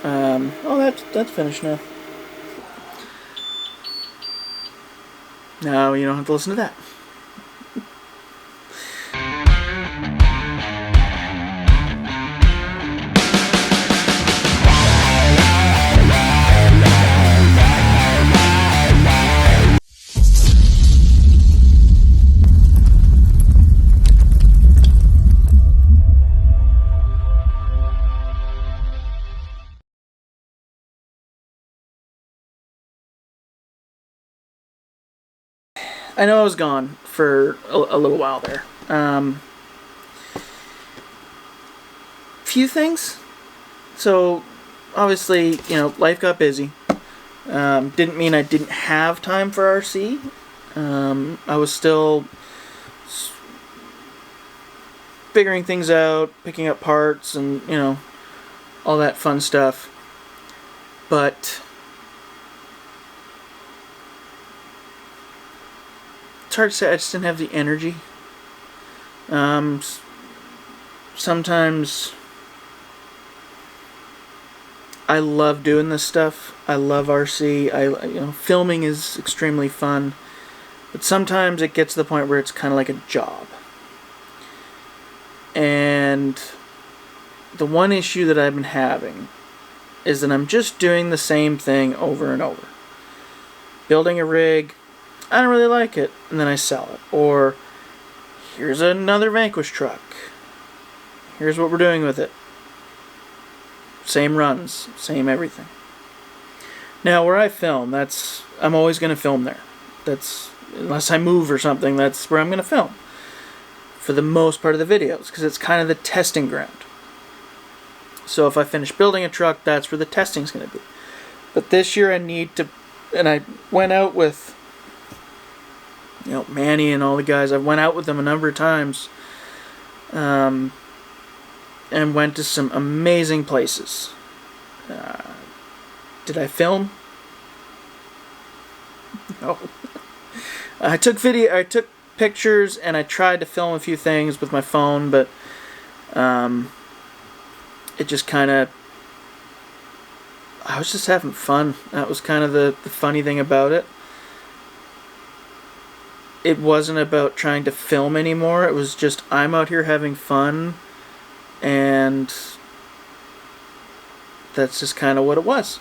Oh, that's finished now. Now you don't have to listen to that. I know I was gone for a little while there. Few things. So, obviously, you know, life got busy. Didn't mean I didn't have time for RC. I was still figuring things out, picking up parts, and, you know, all that fun stuff. But it's hard to say. I just didn't have the energy. Sometimes I love doing this stuff. I love RC. You know, filming is extremely fun, but sometimes it gets to the point where it's kind of like a job. And the one issue that I've been having is that I'm just doing the same thing over and over. Building a rig, I don't really like it, and then I sell it. Or, here's another Vanquish truck. Here's what we're doing with it. Same runs, same everything. Now, where I film, I'm always going to film there. Unless I move or something, that's where I'm going to film. For the most part of the videos, because it's kind of the testing ground. So if I finish building a truck, that's where the testing's going to be. But this year I need to, and I went out with, you know, Manny and all the guys. I went out with them a number of times, and went to some amazing places. Did I film? No. I took pictures, and I tried to film a few things with my phone, but it just kind of, I was just having fun. That was kind of the funny thing about it. It wasn't about trying to film anymore. It was just, I'm out here having fun, and that's just kind of what it was.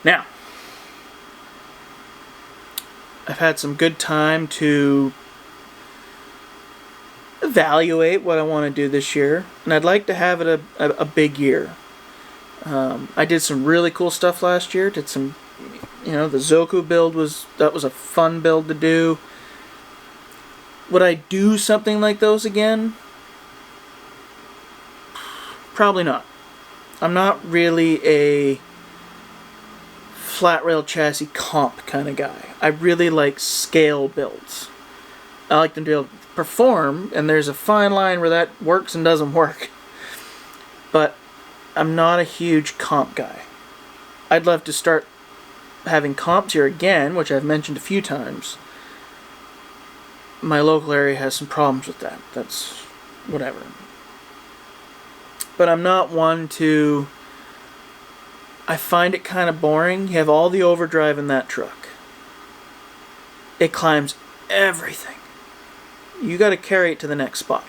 Now, I've had some good time to evaluate what I want to do this year, and I'd like to have it a big year. I did some really cool stuff last year. Did some, you know, the Zoku build was a fun build to do. Would I do something like those again? Probably not. I'm not really a flat rail chassis comp kind of guy. I really like scale builds. I like them to be able to perform, and there's a fine line where that works and doesn't work. But I'm not a huge comp guy. I'd love to start having comps here again, which I've mentioned a few times. My local area has some problems with that. That's whatever. But I'm not one to... I find it kind of boring. You have all the overdrive in that truck. It climbs everything. You got to carry it to the next spot.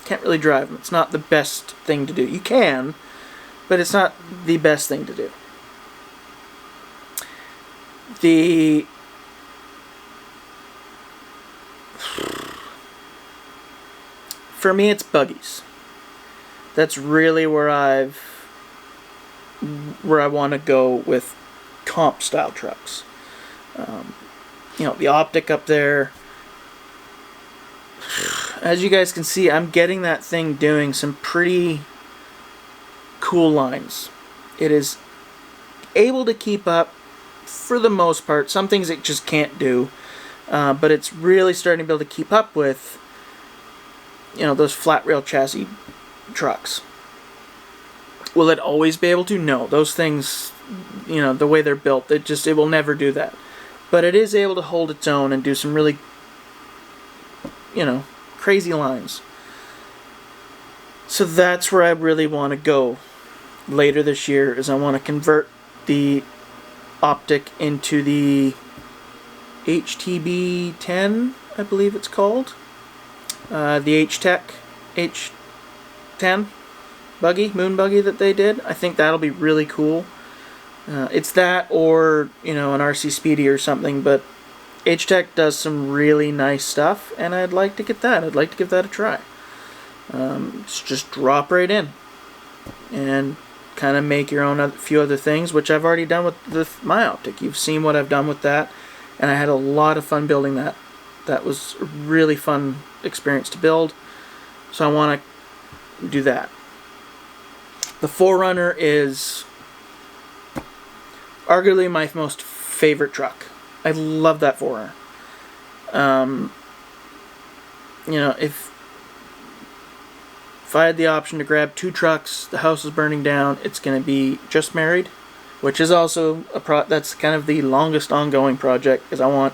Can't really drive them. It's not the best thing to do. You can, but it's not the best thing to do. For me, it's buggies. That's really where I want to go with comp style trucks. You know, the optic up there. As you guys can see, I'm getting that thing doing some pretty cool lines. It is able to keep up for the most part. Some things it just can't do, but it's really starting to be able to keep up with, you know, those flat rail chassis trucks. Will it always be able to? No. Those things, you know, the way they're built, it will never do that. But it is able to hold its own and do some really, you know, crazy lines. So that's where I really want to go later this year, is I want to convert the optic into the HTB10, I believe it's called. The H-Tech H10 buggy, moon buggy that they did. I think that'll be really cool. It's that or, you know, an RC Speedy or something, but H-Tech does some really nice stuff, and I'd like to get that. I'd like to give that a try. Just drop right in and kind of make your own few other things, which I've already done with my optic. You've seen what I've done with that, and I had a lot of fun building that. That was a really fun experience to build, so I want to do that. The Forerunner is arguably my most favorite truck. I love that Forerunner. You know, if I had the option to grab 2 trucks, the house is burning down, it's going to be Just Married, which is also that's kind of the longest ongoing project, because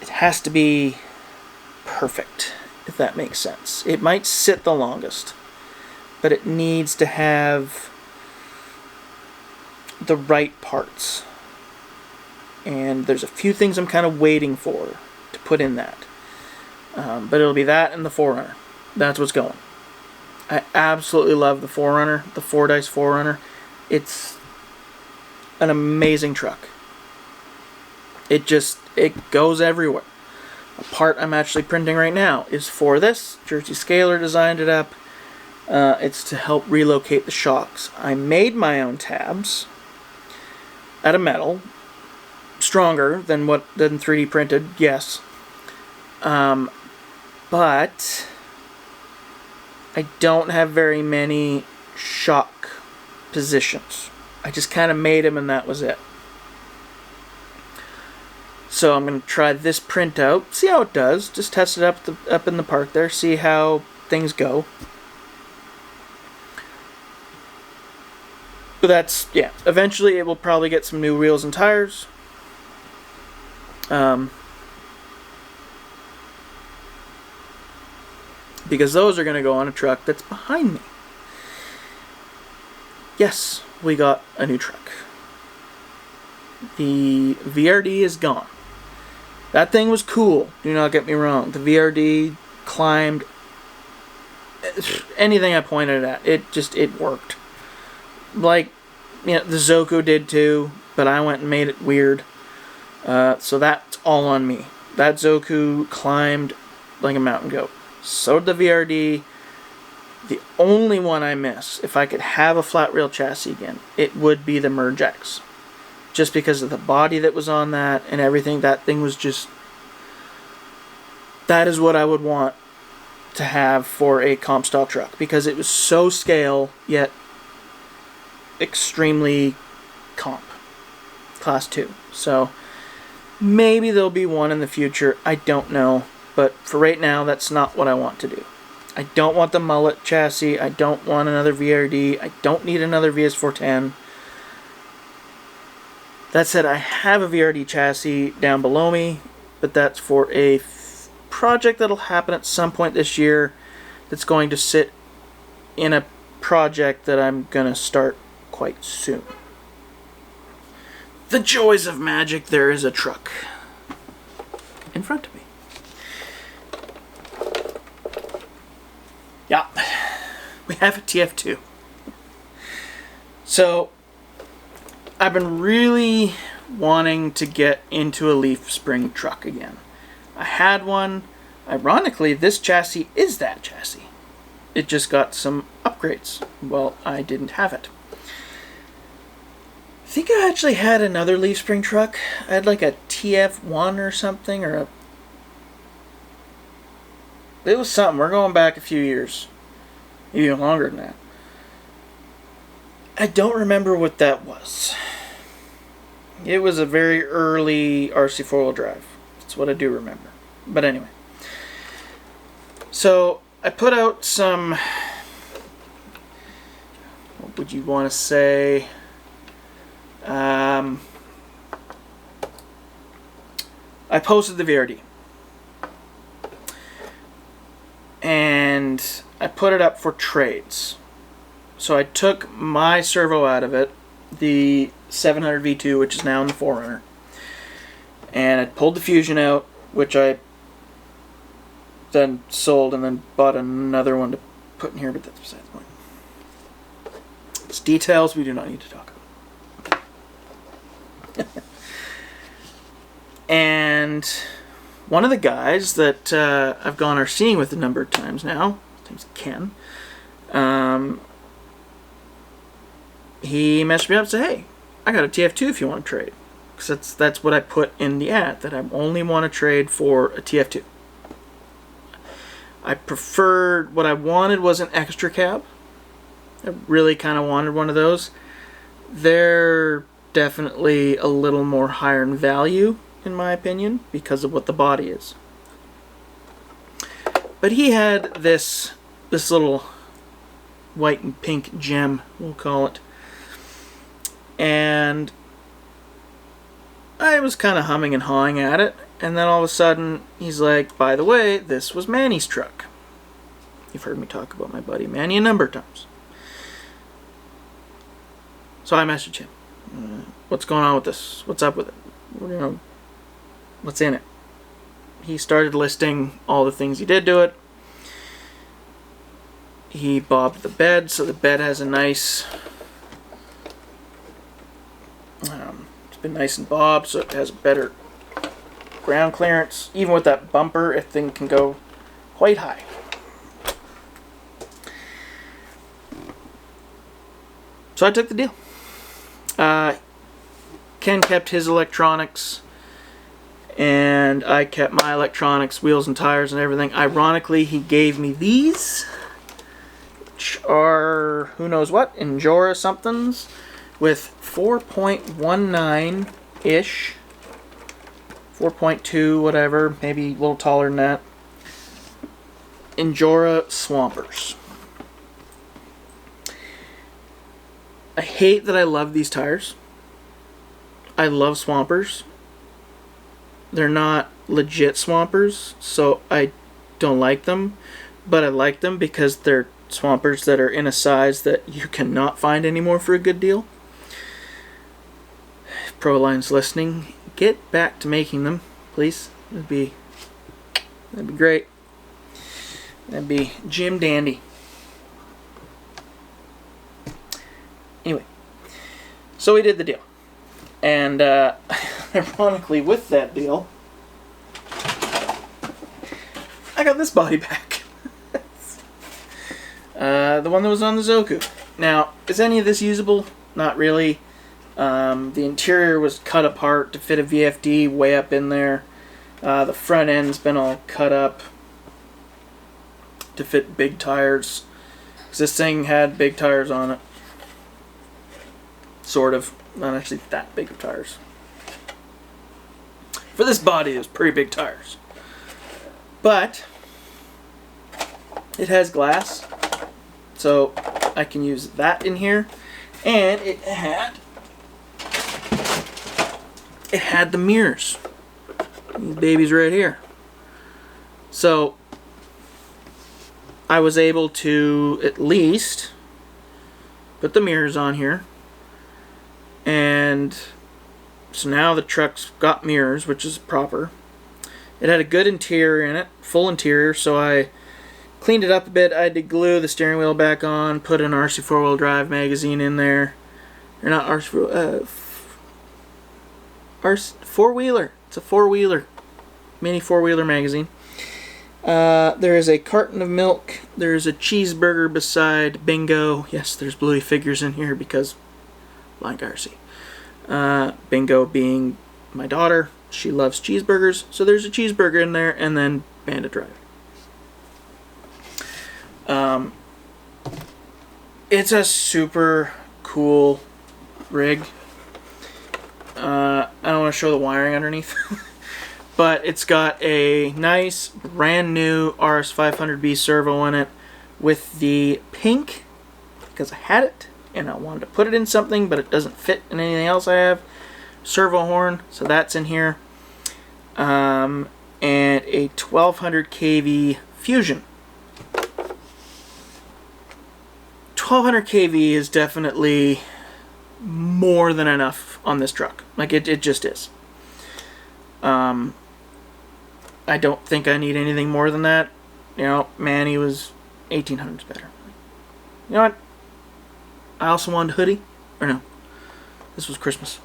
it has to be perfect, if that makes sense. It might sit the longest, but it needs to have the right parts. And there's a few things I'm kind of waiting for to put in that. But it'll be that and the Forerunner. That's what's going. I absolutely love the Forerunner, the Fordyce Forerunner. It's an amazing truck. It goes everywhere. A part I'm actually printing right now is for this. Jersey Scaler designed it up. It's to help relocate the shocks. I made my own tabs out of metal, stronger than 3D printed, yes. But I don't have very many shock positions. I just kind of made them and that was it. So I'm going to try this printout, see how it does. Just test it up in the park there, see how things go. But that's, yeah, eventually it will probably get some new wheels and tires. Because those are going to go on a truck that's behind me. Yes, we got a new truck. The VRD is gone. That thing was cool, do not get me wrong. The VRD climbed anything I pointed at. It worked. Like, you know, the Zoku did too, but I went and made it weird. So that's all on me. That Zoku climbed like a mountain goat. So did the VRD. The only one I miss, if I could have a flat rail chassis again, it would be the Merge X. Just because of the body that was on that and everything, that thing was just... That is what I would want to have for a comp style truck. Because it was so scale, yet extremely comp. Class 2. So, maybe there'll be one in the future. I don't know. But for right now, that's not what I want to do. I don't want the mullet chassis. I don't want another VRD. I don't need another VS410. That said, I have a VRD chassis down below me, but that's for a project that'll happen at some point this year that's going to sit in a project that I'm going to start quite soon. The joys of magic, there is a truck in front of me. Yeah, we have a TF2. So, I've been really wanting to get into a leaf spring truck again. I had one. Ironically, this chassis is that chassis. It just got some upgrades. Well, I didn't have it. I think I actually had another leaf spring truck. I had like a TF1 or something, or a... It was something. We're going back a few years. Even longer than that. I don't remember what that was. It was a very early RC 4-wheel drive. That's what I do remember. But anyway. So, I put out some... What would you want to say? I posted the VRD. And and I put it up for trades. So I took my servo out of it, the 700 V2, which is now in the 4Runner, and I pulled the Fusion out, which I then sold and then bought another one to put in here, but that's besides the point. It's details we do not need to talk about. And one of the guys that I've gone RCing with a number of times now, his name's Ken, he messaged me up and said, hey, I got a TF2 if you want to trade. Because that's what I put in the ad, that I only want to trade for a TF2. I preferred, what I wanted was an extra cab. I really kind of wanted one of those. They're definitely a little more higher in value, in my opinion, because of what the body is. But he had this little white and pink gem, we'll call it. And I was kind of humming and hawing at it, and then all of a sudden he's like, by the way, this was Manny's truck. You've heard me talk about my buddy Manny a number of times. So I messaged him. What's going on with this? What's up with it? What's in it? He started listing all the things he did to it. He bobbed the bed, so the bed has a nice... it's been nice and bobbed, so it has a better ground clearance. Even with that bumper, it thing can go quite high. So I took the deal. Ken kept his electronics, and I kept my electronics, wheels and tires and everything. Ironically, he gave me these, which are who knows what, Injora somethings, with 4.19-ish, 4.2, whatever, maybe a little taller than that, Injora Swampers. I hate that I love these tires. I love Swampers. They're not legit Swampers, so I don't like them. But I like them because they're Swampers that are in a size that you cannot find anymore for a good deal. If Proline's listening, get back to making them, please. That'd be great. That'd be Jim Dandy. Anyway, so we did the deal. And ironically, with that deal, I got this body back. The one that was on the Zoku. Now, is any of this usable? Not really. The interior was cut apart to fit a VFD way up in there. The front end's been all cut up to fit big tires. 'Cause this thing had big tires on it. Sort of. Not actually that big of tires. For this body, it was pretty big tires. But it has glass, so I can use that in here. And it had the mirrors. These babies right here. So I was able to at least put the mirrors on here. And so now the truck's got mirrors, which is proper. It had a good interior in it, full interior, so I cleaned it up a bit. I had to glue the steering wheel back on, put an RC 4-wheel drive magazine in there. Or not RC, four-wheeler. It's a four-wheeler, mini four-wheeler magazine. There is a carton of milk. There's a cheeseburger beside Bingo. Yes, there's Bluey figures in here because Blind RC. Bingo being my daughter. She loves cheeseburgers, so there's a cheeseburger in there, and then Bandit Drive. It's a super cool rig. I don't want to show the wiring underneath, but it's got a nice brand new RS500B servo in it with the pink, because I had it and I wanted to put it in something, but it doesn't fit in anything else I have. Servo horn, so that's in here. And a 1200 kV Fusion. 1200 kV is definitely more than enough on this truck. Like, it just is. I don't think I need anything more than that. You know, Manny was 1800s better. You know what? I also wanted a hoodie. Or no. This was Christmas.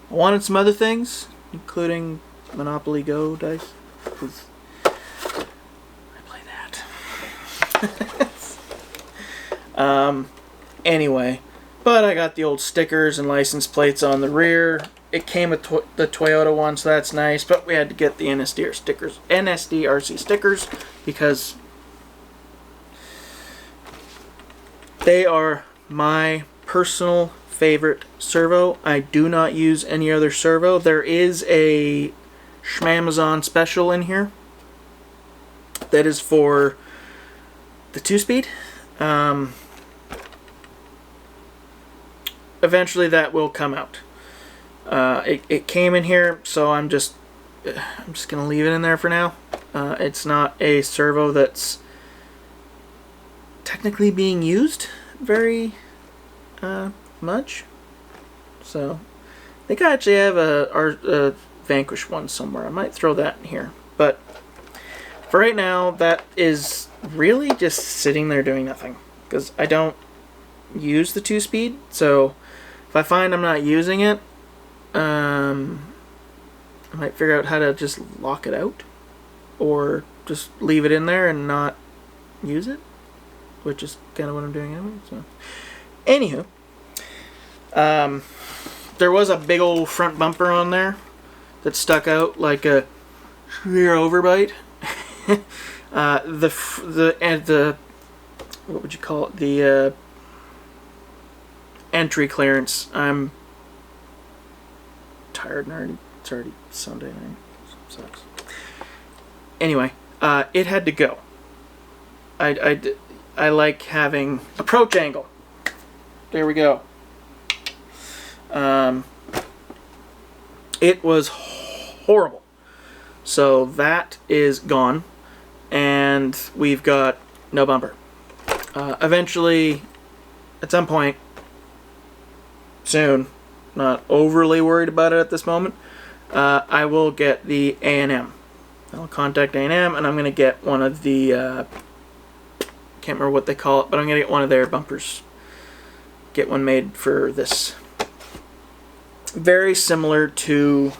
I wanted some other things, including Monopoly Go dice. I play that. Anyway, but I got the old stickers and license plates on the rear. It came with the Toyota one, so that's nice. But we had to get the NSDRC stickers because they are my personal favorite servo. I do not use any other servo. There is a Schmamazon special in here that is for the 2-speed. Eventually that will come out. It came in here, so I'm just gonna leave it in there for now. It's not a servo that's technically being used very much. So I think I actually have a Vanquish one somewhere. I might throw that in here. But for right now, that is really just sitting there doing nothing, because I don't use the 2-speed. So if I find I'm not using it, I might figure out how to just lock it out, or just leave it in there and not use it, which is kind of what I'm doing anyway. So, anywho, there was a big old front bumper on there that stuck out like a sheer overbite. the what would you call it? The entry clearance. I'm tired and already. It's already Sunday night. Sucks. Anyway, it had to go. I like having approach angle. There we go. It was horrible. So that is gone, and we've got no bumper. Eventually, at some point, soon, not overly worried about it at this moment, I will get the A&M. I'll contact A&M, and I'm going to get one of the, can't remember what they call it, but I'm going to get one of their bumpers. Get one made for this. Very similar to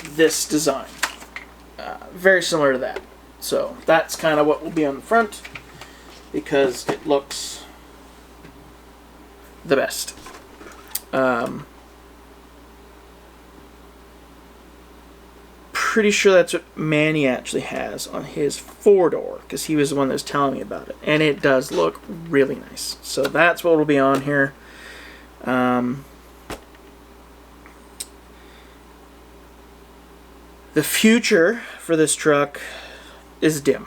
this design. Very similar to that. So that's kind of what will be on the front, because it looks the best. Pretty sure that's what Manny actually has on his 4-door, because he was the one that was telling me about it, and it does look really nice. So that's what will be on here. The future for this truck is dim.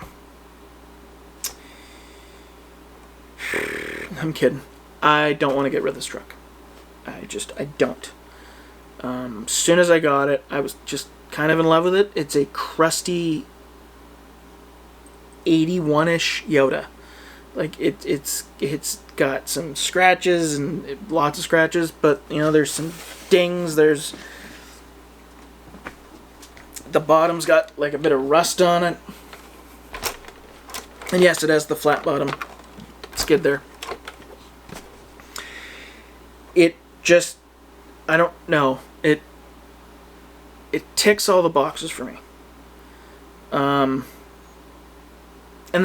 I'm kidding. I don't want to get rid of this truck. I don't. As soon as I got it, I was just kind of in love with it. It's a crusty 81-ish Yoda. Like, it's got some scratches, and lots of scratches, but you know, there's some dings. There's the bottom's got like a bit of rust on it, and yes, it has the flat bottom skid there. It just, I don't know, it ticks all the boxes for me. And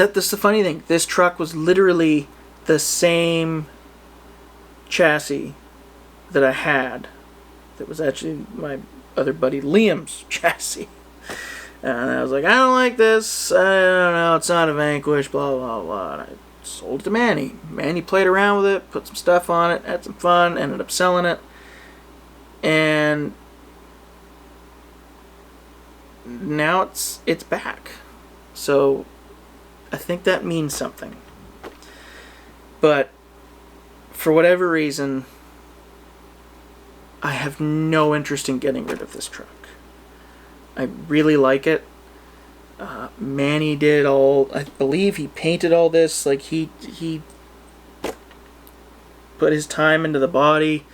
that's the funny thing. This truck was literally the same chassis that I had. That was actually my other buddy Liam's chassis. And I was like, I don't like this. I don't know. It's not a Vanquish. Blah, blah, blah. And I sold it to Manny. Manny played around with it, put some stuff on it, had some fun, ended up selling it. And now it's back. So I think that means something. But for whatever reason, I have no interest in getting rid of this truck. I really like it. Manny did all, I believe he painted all this. Like he put his time into the body,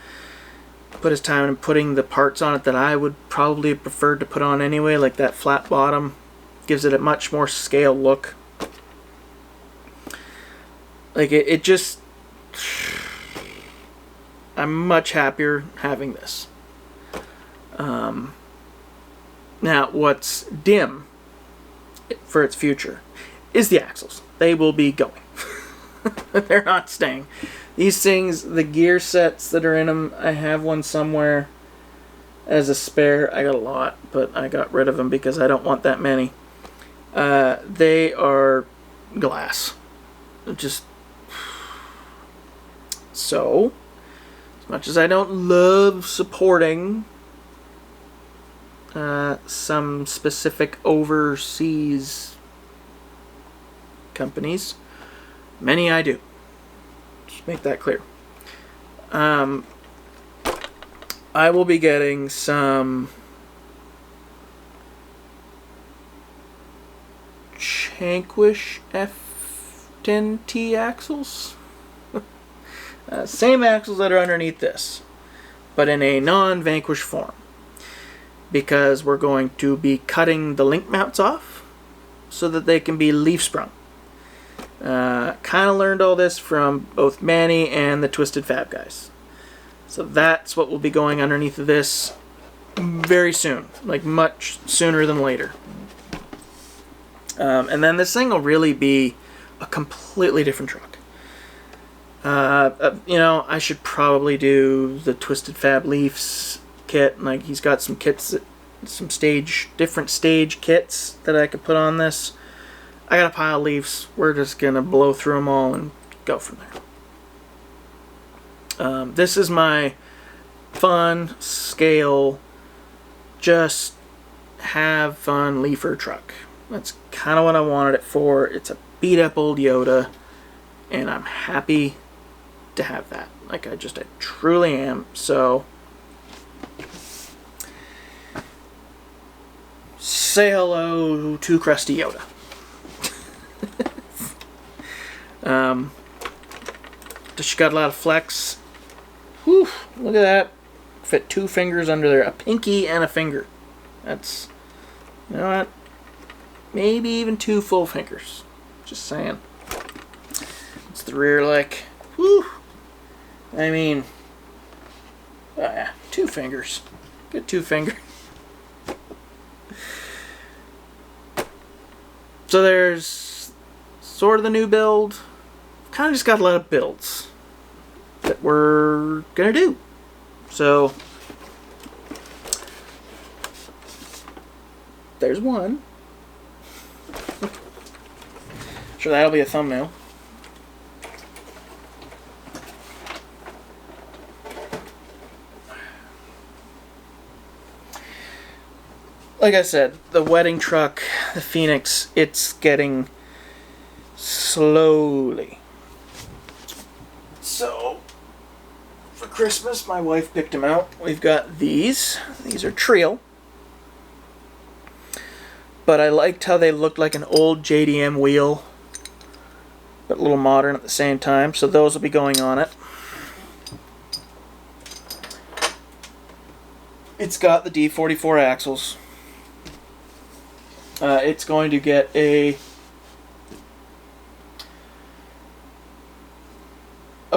put his time in putting the parts on it that I would probably have preferred to put on anyway, like that flat bottom gives it a much more scale look. Like it just, I'm much happier having this. Now what's dim for its future is the axles. They will be going. They're not staying. These things, the gear sets that are in them, I have one somewhere as a spare. I got a lot, but I got rid of them because I don't want that many. They are glass. Just so, as much as I don't love supporting some specific overseas companies, many I do. Just make that clear. I will be getting some Vanquish F10T axles. Same axles that are underneath this, but in a non-Vanquish form. Because we're going to be cutting the link mounts off so that they can be leaf sprung. Kind of learned all this from both Manny and the Twisted Fab guys. So that's what will be going underneath of this very soon, like much sooner than later. And then this thing will really be a completely different truck. You know, I should probably do the Twisted Fab Leafs kit. Like, he's got some kits, some different stage kits that I could put on this. I got a pile of Leafs. We're just gonna blow through them all and go from there. This is my fun scale, just have fun leafer truck. That's kind of what I wanted it for. It's a beat up old Yoda, and I'm happy to have that. Like, I truly am. So say hello to Krusty Yoda. She got a lot of flex. Whew, look at that. Fit 2 fingers under there. A pinky and a finger. That's, you know what? Maybe even 2 full fingers. Just saying. It's the rear like. Whew. I mean, yeah, 2 fingers. Get 2 fingers. So there's sort of the new build. Kind of just got a lot of builds that we're gonna do. So there's one. Sure, that'll be a thumbnail. Like I said, the wedding truck, the Phoenix, it's getting slowly. So, for Christmas, my wife picked them out. We've got these. These are Trio. But I liked how they looked like an old JDM wheel, but a little modern at the same time. So those will be going on it. It's got the D44 axles. It's going to get a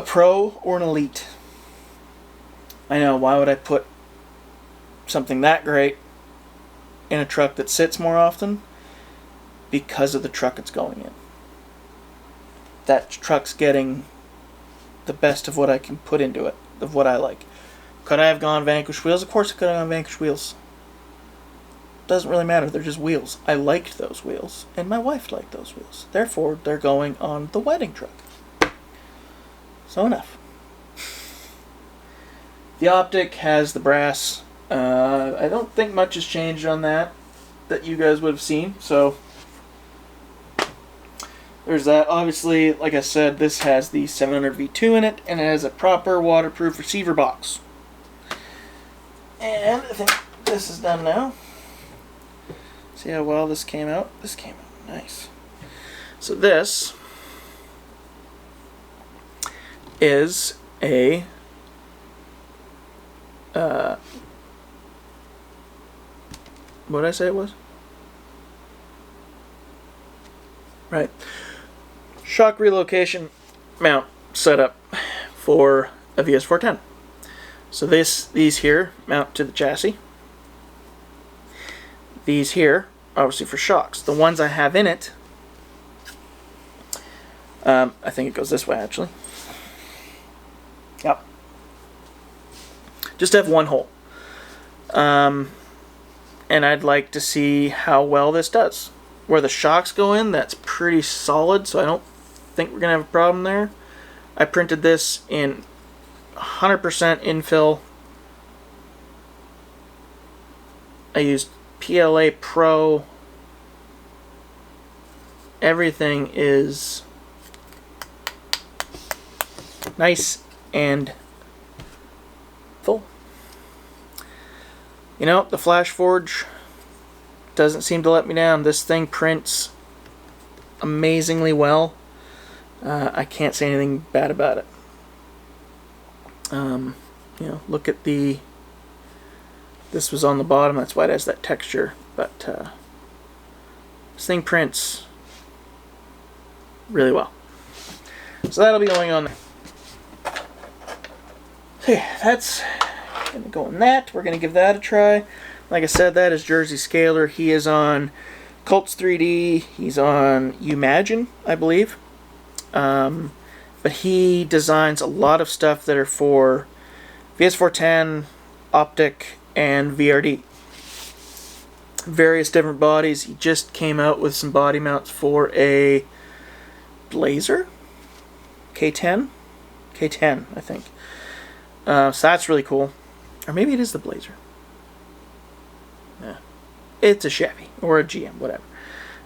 Pro or an Elite. I know, why would I put something that great in a truck that sits more often? Because of the truck it's going in. That truck's getting the best of what I can put into it, of what I like. Could I have gone Vanquish wheels? Of course I could have gone Vanquish wheels. Doesn't really matter, they're just wheels. I liked those wheels, and my wife liked those wheels. Therefore, they're going on the wedding truck. So enough. The optic has the brass. I don't think much has changed on that you guys would have seen, so there's that. Obviously, like I said, this has the 700 V2 in it, and it has a proper waterproof receiver box. And I think this is done now. See how well this came out? This came out nice. So this is a what did I say it was? Right. Shock relocation mount setup for a VS410. So these here mount to the chassis. These here, obviously for shocks. The ones I have in it, I think it goes this way actually. Yep. Just have one hole. And I'd like to see how well this does. Where the shocks go in, that's pretty solid, so I don't think we're going to have a problem there. I printed this in 100% infill. I used PLA Pro. Everything is nice and full. You know, the Flash Forge doesn't seem to let me down. This thing prints amazingly well. I can't say anything bad about it. You know, look at the... This was on the bottom, that's why it has that texture. But this thing prints really well. So that'll be going on. Okay, that's going to go in that. We're going to give that a try. Like I said, that is Jersey Scaler. He is on Cults 3D. He's on Imagine, I believe. But he designs a lot of stuff that are for VS410, Optic, and VRD. Various different bodies. He just came out with some body mounts for a Blazer? K10? K10, I think. So that's really cool. Or maybe it is the Blazer. Yeah. It's a Chevy or a GM, whatever.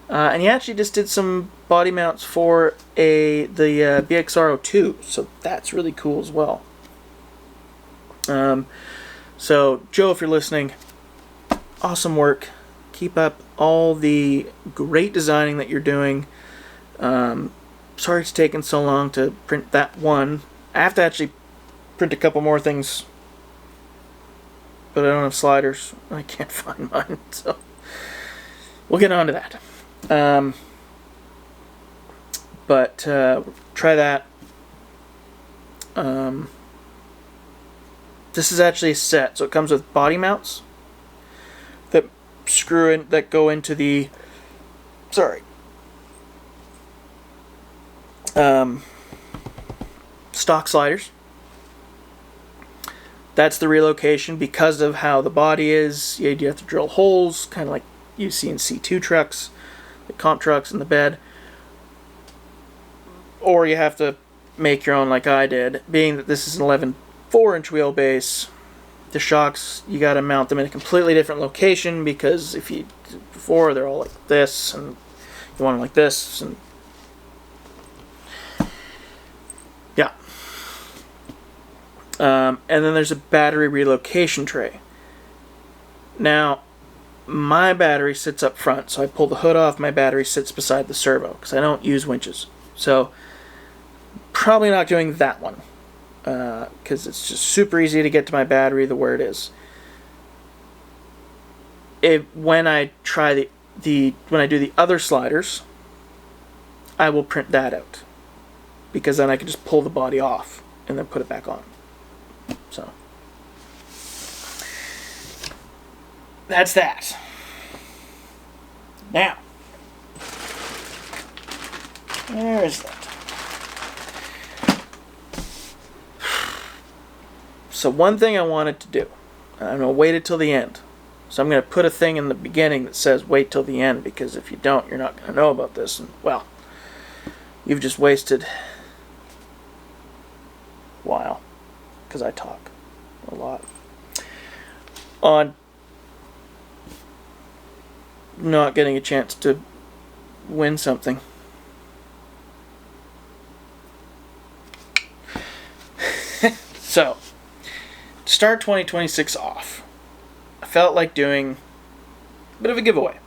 And he actually just did some body mounts for the BXR02, so that's really cool as well. So Joe, if you're listening, awesome work. Keep up all the great designing that you're doing. Sorry it's taken so long to print that one. I have to actually print a couple more things, but I don't have sliders. I can't find mine, so we'll get on to that. But try that. This is actually a set, so it comes with body mounts that screw in, that go into the stock sliders. That's the relocation because of how the body is. You have to drill holes, kind of like you see in C2 trucks, the comp trucks in the bed. Or you have to make your own like I did. Being that this is an 11.4-inch wheelbase, the shocks, you got to mount them in a completely different location because if you before they're all like this and you want them like this and yeah. And then there's a battery relocation tray. Now, my battery sits up front, so I pull the hood off, my battery sits beside the servo, because I don't use winches. So, probably not doing that one, because it's just super easy to get to my battery where it is. When I try when I do the other sliders, I will print that out, because then I can just pull the body off and then put it back on. So that's that. Now, where is that? So one thing I wanted to do, I'm going to wait until the end. So I'm going to put a thing in the beginning that says wait till the end, because if you don't, you're not going to know about this. And, well, you've just wasted a while, because I talk a lot on not getting a chance to win something. So, to start 2026 off, I felt like doing a bit of a giveaway.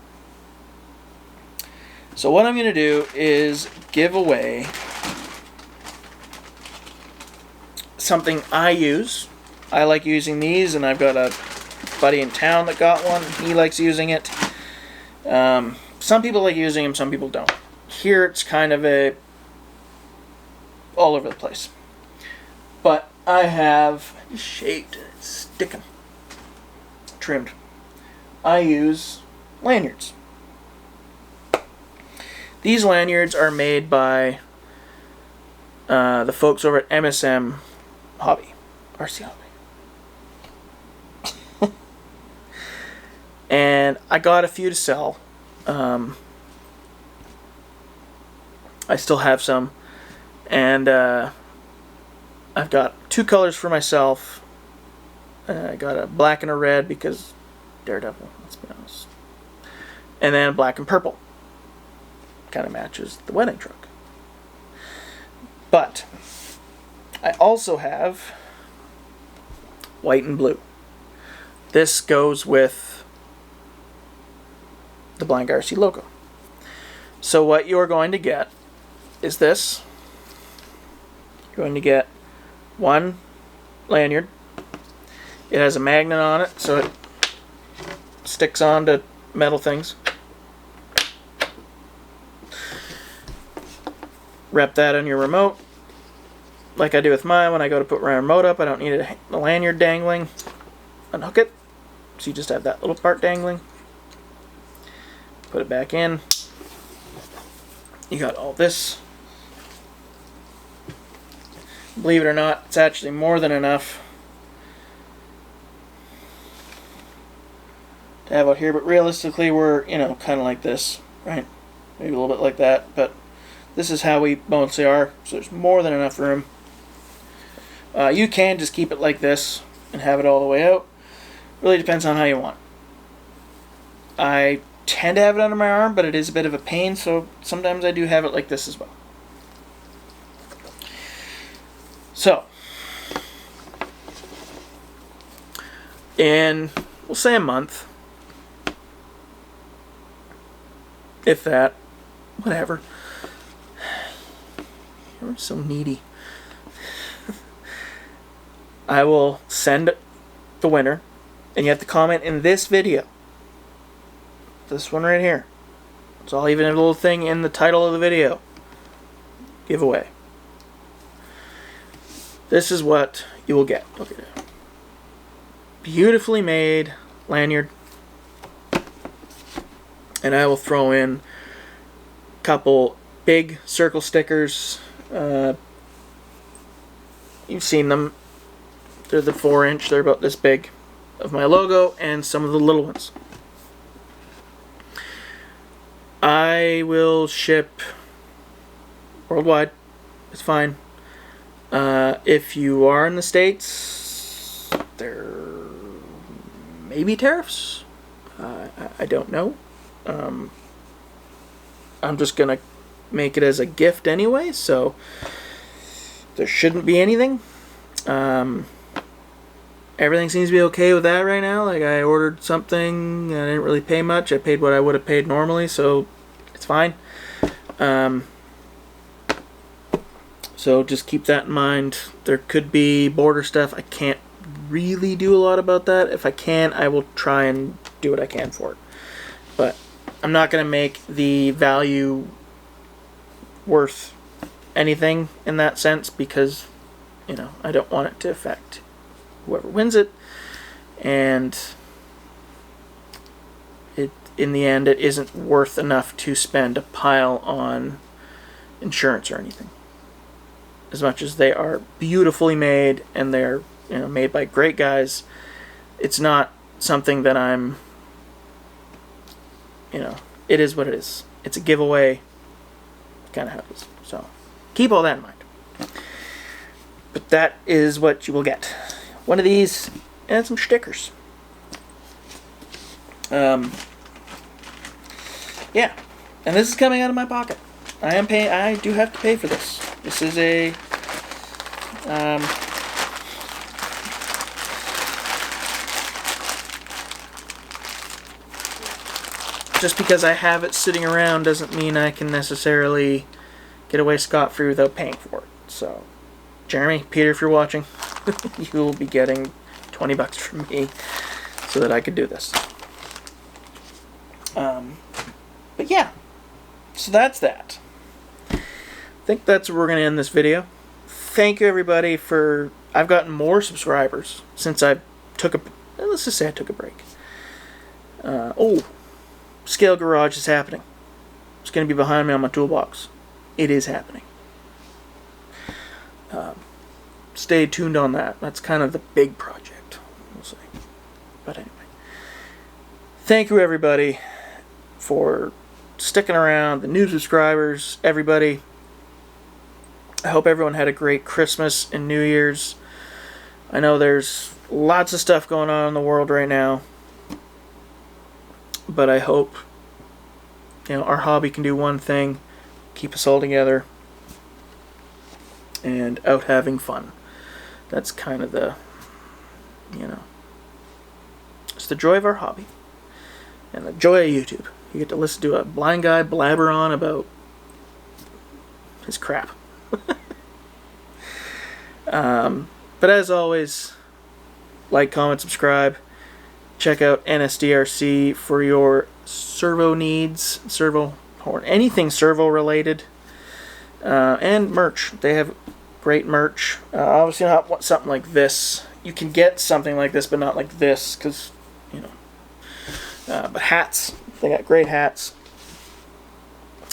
So what I'm going to do is give away something I use. I like using these, and I've got a buddy in town that got one. He likes using it. Some people like using them, some people don't. Here it's kind of a all over the place. But I have shaved, it's sticking, trimmed. I use lanyards. These lanyards are made by the folks over at MSM Hobby, RC Hobby. And I got a few to sell. I still have some. And I've got 2 colors for myself. I got a black and a red because Daredevil, let's be honest. And then black and purple. Kind of matches the wedding truck. But I also have white and blue. This goes with the Blank RC logo. So what you're going to get is this. You're going to get one lanyard. It has a magnet on it, so it sticks onto metal things. Wrap that on your remote, like I do with mine. When I go to put my remote up, I don't need a lanyard dangling. Unhook it, so you just have that little part dangling. Put it back in. You got all this. Believe it or not, it's actually more than enough to have out here, but realistically we're, you know, kind of like this, right? Maybe a little bit like that, but this is how we mostly are, so there's more than enough room. You can just keep it like this and have it all the way out. Really depends on how you want. I tend to have it under my arm, but it is a bit of a pain, so sometimes I do have it like this as well. So, in, we'll say a month, if that, whatever. You're so needy. I will send the winner, and you have to comment in this video. This one right here. So I'll even have a little thing in the title of the video. Giveaway. This is what you will get. Look at it. Beautifully made lanyard. And I will throw in a couple big circle stickers. You've seen them. They're the 4-inch. They're about this big of my logo, and some of the little ones. I will ship worldwide. It's fine. If you are in the States, there may be tariffs. I don't know. I'm just going to make it as a gift anyway, so there shouldn't be anything. Everything seems to be okay with that right now. Like, I ordered something, I didn't really pay much. I paid what I would have paid normally, so it's fine. So just keep that in mind. There could be border stuff. I can't really do a lot about that. If I can, I will try and do what I can for it. But I'm not going to make the value worth anything in that sense, because, you know, I don't want it to affect whoever wins it, and in the end it isn't worth enough to spend a pile on insurance or anything. As much as they are beautifully made and they're, you know, made by great guys, it's not something that I'm, you know, it is what it is. It's a giveaway, kind of happens. So keep all that in mind. But that is what you will get. One of these and some stickers. Yeah, and this is coming out of my pocket. I am paying. I do have to pay for this. This is a just because I have it sitting around doesn't mean I can necessarily get away scot-free without paying for it. So, Jeremy, Peter, if you're watching, you will be getting $20 from me so that I could do this. But yeah, so that's that. I think that's where we're going to end this video. Thank you, everybody, for... I've gotten more subscribers since I took a... Let's just say I took a break. Oh, Scale Garage is happening. It's going to be behind me on my toolbox. It is happening. Stay tuned on that. That's kind of the big project. We'll see. But anyway. Thank you, everybody, for sticking around. The new subscribers, everybody. I hope everyone had a great Christmas and New Year's. I know there's lots of stuff going on in the world right now. But I hope, you know, our hobby can do one thing. Keep us all together. And out having fun. That's kind of the, you know, it's the joy of our hobby. And the joy of YouTube. You get to listen to a blind guy blabber on about his crap. But as always, like, comment, subscribe. Check out NSDRC for your servo needs, servo or anything servo related, and merch. They have great merch. Obviously not something like this. You can get something like this, but not like this, because, you know. But hats. They got great hats.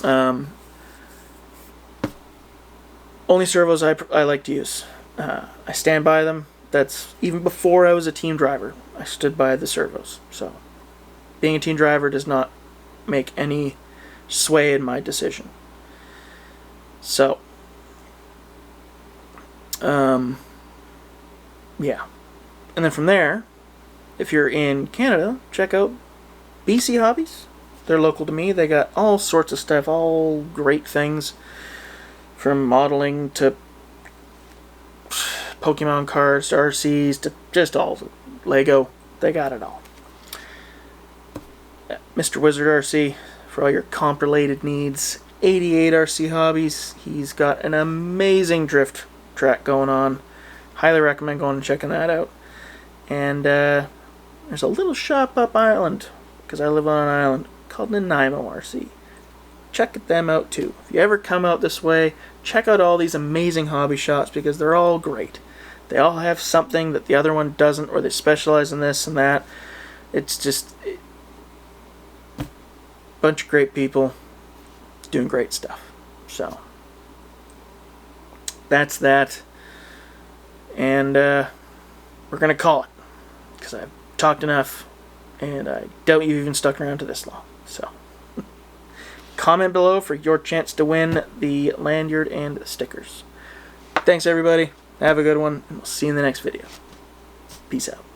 Only servos I like to use. I stand by them. That's even before I was a team driver. I stood by the servos. So, being a team driver does not make any sway in my decision. So, yeah. And then from there, if you're in Canada, check out BC Hobbies. They're local to me. They got all sorts of stuff, all great things, from modeling to Pokemon cards to RCs to just all Lego. They got it all. Mr. Wizard RC for all your comp related needs. 88 RC Hobbies. He's got an amazing drift track going on. Highly recommend going and checking that out. And there's a little shop up island, because I live on an island, called Nanaimo RC. Check them out too. If you ever come out this way, check out all these amazing hobby shops, because they're all great. They all have something that the other one doesn't, or they specialize in this and that. It's just a bunch of great people doing great stuff. So, that's that. And we're going to call it, because I've talked enough, and I doubt you've even stuck around to this long. So, comment below for your chance to win the lanyard and stickers. Thanks, everybody. Have a good one, and we'll see you in the next video. Peace out.